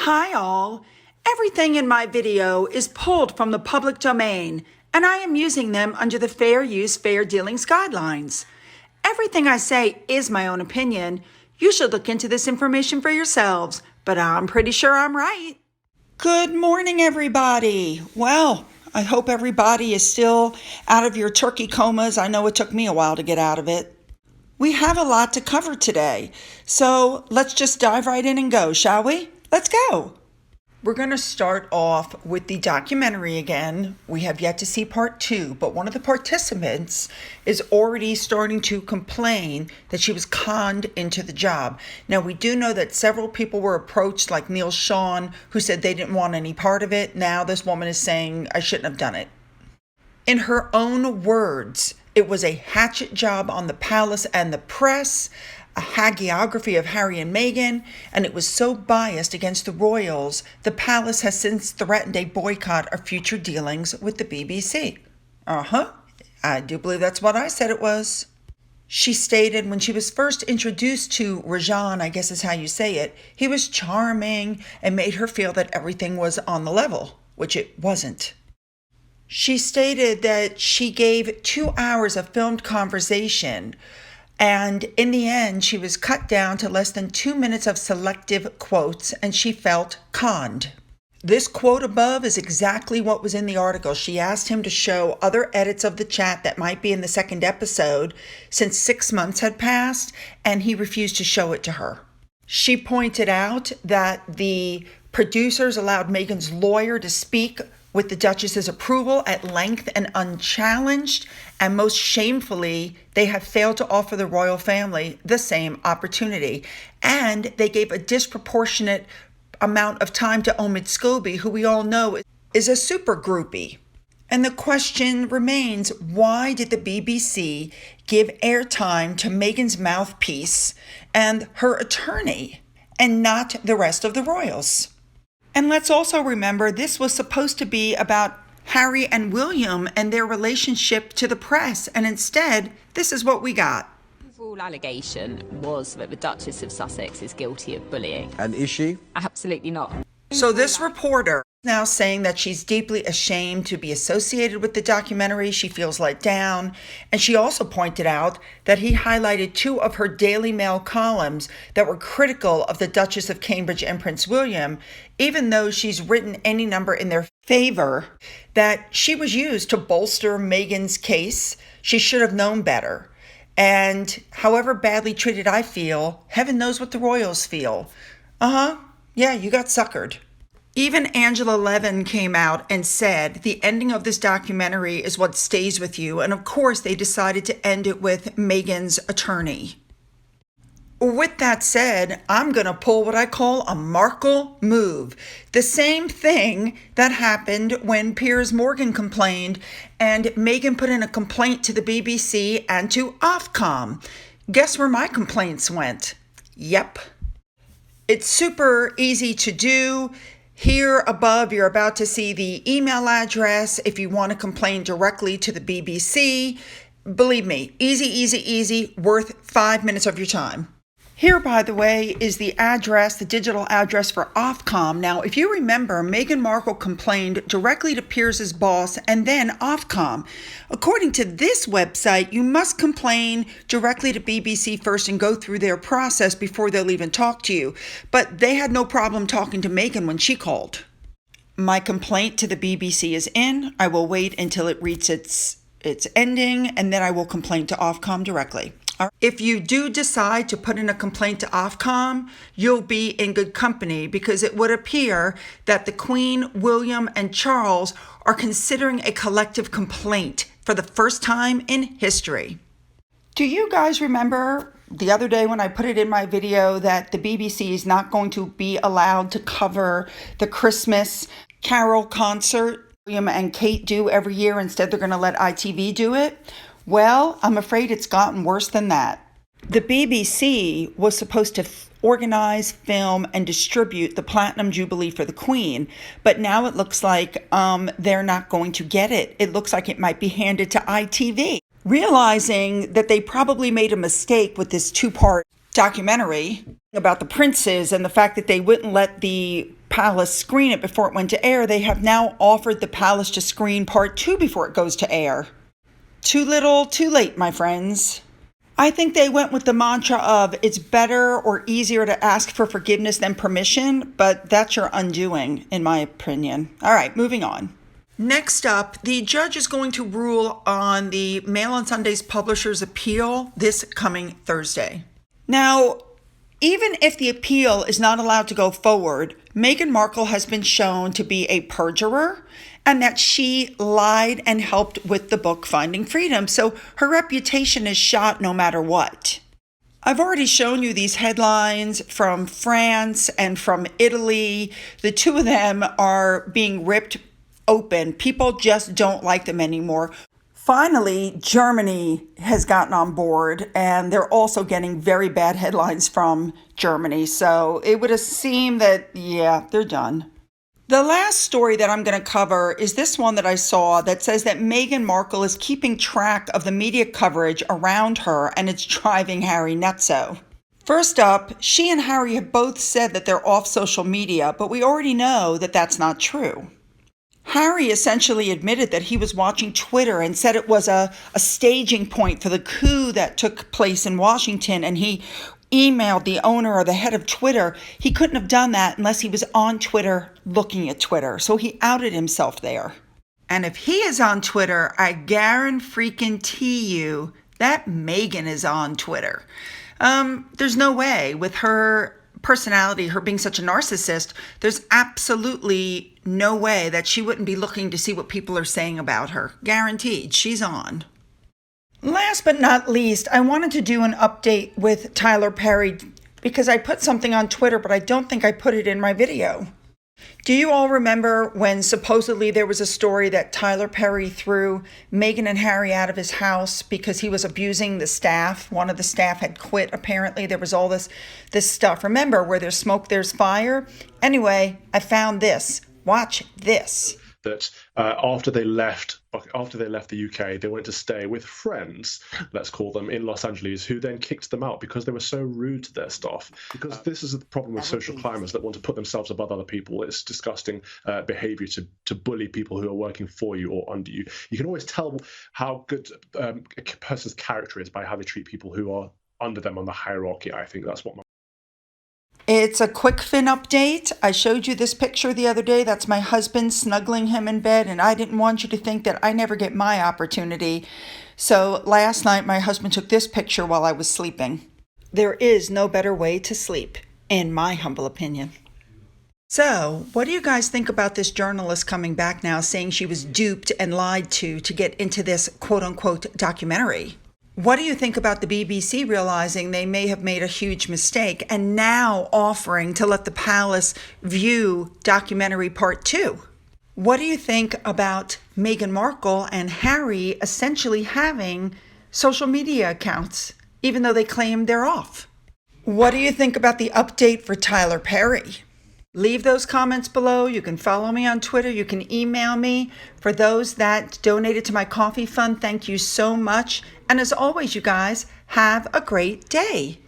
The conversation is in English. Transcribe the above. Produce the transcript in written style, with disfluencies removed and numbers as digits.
Hi all! Everything in my video is pulled from the public domain, and I am using them under the Fair Use, Fair Dealings guidelines. Everything I say is my own opinion. You should look into this information for yourselves, but I'm pretty sure I'm right. Good morning, everybody. Well, I hope everybody is still out of your turkey comas. I know it took me a while to get out of it. We have a lot to cover today, so let's just dive right in and go, shall we? Let's go. We're going to start off with the documentary again. We have yet to see part 2, but one of the participants is already starting to complain that she was conned into the job. Now, we do know that several people were approached, like Neil Sean, who said they didn't want any part of it. Now this woman is saying, I shouldn't have done it. In her own words, it was a hatchet job on the palace and the press, a hagiography of Harry and Meghan, and it was so biased against the royals, the palace has since threatened a boycott of future dealings with the BBC. I do believe that's what I said it was. She stated when she was first introduced to Rajan, I guess is how you say it, he was charming and made her feel that everything was on the level, which it wasn't. She stated that she gave 2 hours of filmed conversation, and in the end, she was cut down to less than 2 minutes of selective quotes, and she felt conned. This quote above is exactly what was in the article. She asked him to show other edits of the chat that might be in the second episode since 6 months had passed, and he refused to show it to her. She pointed out that the producers allowed Meghan's lawyer to speak with the Duchess's approval at length and unchallenged, and most shamefully, they have failed to offer the royal family the same opportunity. And they gave a disproportionate amount of time to Omid Scobie, who we all know is a super groupie. And the question remains, why did the BBC give airtime to Meghan's mouthpiece and her attorney, and not the rest of the royals? And let's also remember, this was supposed to be about Harry and William and their relationship to the press, and instead, this is what we got. The overall allegation was that the Duchess of Sussex is guilty of bullying. And is she? Absolutely not. So this reporter is now saying that she's deeply ashamed to be associated with the documentary. She feels let down. And she also pointed out that he highlighted 2 of her Daily Mail columns that were critical of the Duchess of Cambridge and Prince William, even though she's written any number in their favor, that she was used to bolster Meghan's case. She should have known better. And however badly treated I feel, heaven knows what the royals feel. Yeah, you got suckered. Even Angela Levin came out and said the ending of this documentary is what stays with you. And of course, they decided to end it with Meghan's attorney. With that said, I'm going to pull what I call a Markle move. The same thing that happened when Piers Morgan complained and Meghan put in a complaint to the BBC and to Ofcom. Guess where my complaints went? Yep. It's super easy to do. Here above, you're about to see the email address if you want to complain directly to the BBC. Believe me, easy, worth 5 minutes of your time. Here, by the way, is the address, the digital address for Ofcom. Now, if you remember, Meghan Markle complained directly to Piers' boss and then Ofcom. According to this website, you must complain directly to BBC first and go through their process before they'll even talk to you. But they had no problem talking to Meghan when she called. My complaint to the BBC is in. I will wait until it reaches its ending, and then I will complain to Ofcom directly. If you do decide to put in a complaint to Ofcom, you'll be in good company, because it would appear that the Queen, William, and Charles are considering a collective complaint for the first time in history. Do you guys remember the other day when I put it in my video that the BBC is not going to be allowed to cover the Christmas Carol concert William and Kate do every year? Instead, they're going to let ITV do it. Well, I'm afraid it's gotten worse than that. The BBC was supposed to organize, film, and distribute the Platinum Jubilee for the Queen, but now it looks like they're not going to get it. It looks like it might be handed to ITV. Realizing that they probably made a mistake with this 2-part documentary about the princes and the fact that they wouldn't let the Palace screen it before it went to air, they have now offered the Palace to screen part 2 before it goes to air. Too little, too late, my friends. I think they went with the mantra of it's better or easier to ask for forgiveness than permission, but that's your undoing, in my opinion. All right, moving on. Next up, the judge is going to rule on the Mail on Sunday's publisher's appeal this coming Thursday. Now, even if the appeal is not allowed to go forward, Meghan Markle has been shown to be a perjurer and that she lied and helped with the book Finding Freedom. So her reputation is shot no matter what. I've already shown you these headlines from France and from Italy. The two of them are being ripped open. People just don't like them anymore. Finally, Germany has gotten on board, and they're also getting very bad headlines from Germany. So it would seem that, yeah, they're done. The last story that I'm going to cover is this one that I saw that says that Meghan Markle is keeping track of the media coverage around her, and it's driving Harry nutso. First up, she and Harry have both said that they're off social media, but we already know that that's not true. Harry essentially admitted that he was watching Twitter and said it was a staging point for the coup that took place in Washington, and he emailed the owner or the head of Twitter. He couldn't have done that unless he was on Twitter looking at Twitter, so he outed himself there. And if he is on Twitter, I guarantee you that Meghan is on Twitter. There's no way with her personality, her being such a narcissist, there's absolutely no way that she wouldn't be looking to see what people are saying about her. Guaranteed, she's on. Last but not least, I wanted to do an update with Tyler Perry because I put something on Twitter, but I don't think I put it in my video. Do you all remember when supposedly there was a story that Tyler Perry threw Meghan and Harry out of his house because he was abusing the staff? One of the staff had quit, apparently. There was all this stuff. Remember, where there's smoke, there's fire? Anyway, I found this. Watch this. That after they left the UK, they went to stay with friends, let's call them, in Los Angeles, who then kicked them out because they were so rude to their staff. Because this is the problem with social climbers that want to put themselves above other people. It's disgusting behavior to bully people who are working for you or under you. You can always tell how good a person's character is by how they treat people who are under them on the hierarchy. I think that's what It's a quick fin update. I showed you this picture the other day. That's my husband snuggling him in bed, and I didn't want you to think that I never get my opportunity. So last night, my husband took this picture while I was sleeping. There is no better way to sleep, in my humble opinion. So, what do you guys think about this journalist coming back now saying she was duped and lied to get into this quote-unquote documentary? What do you think about the BBC realizing they may have made a huge mistake and now offering to let the Palace view documentary part 2? What do you think about Meghan Markle and Harry essentially having social media accounts, even though they claim they're off? What do you think about the update for Tyler Perry? Leave those comments below. You can follow me on Twitter. You can email me. For those that donated to my coffee fund, thank you so much. And as always, you guys, have a great day.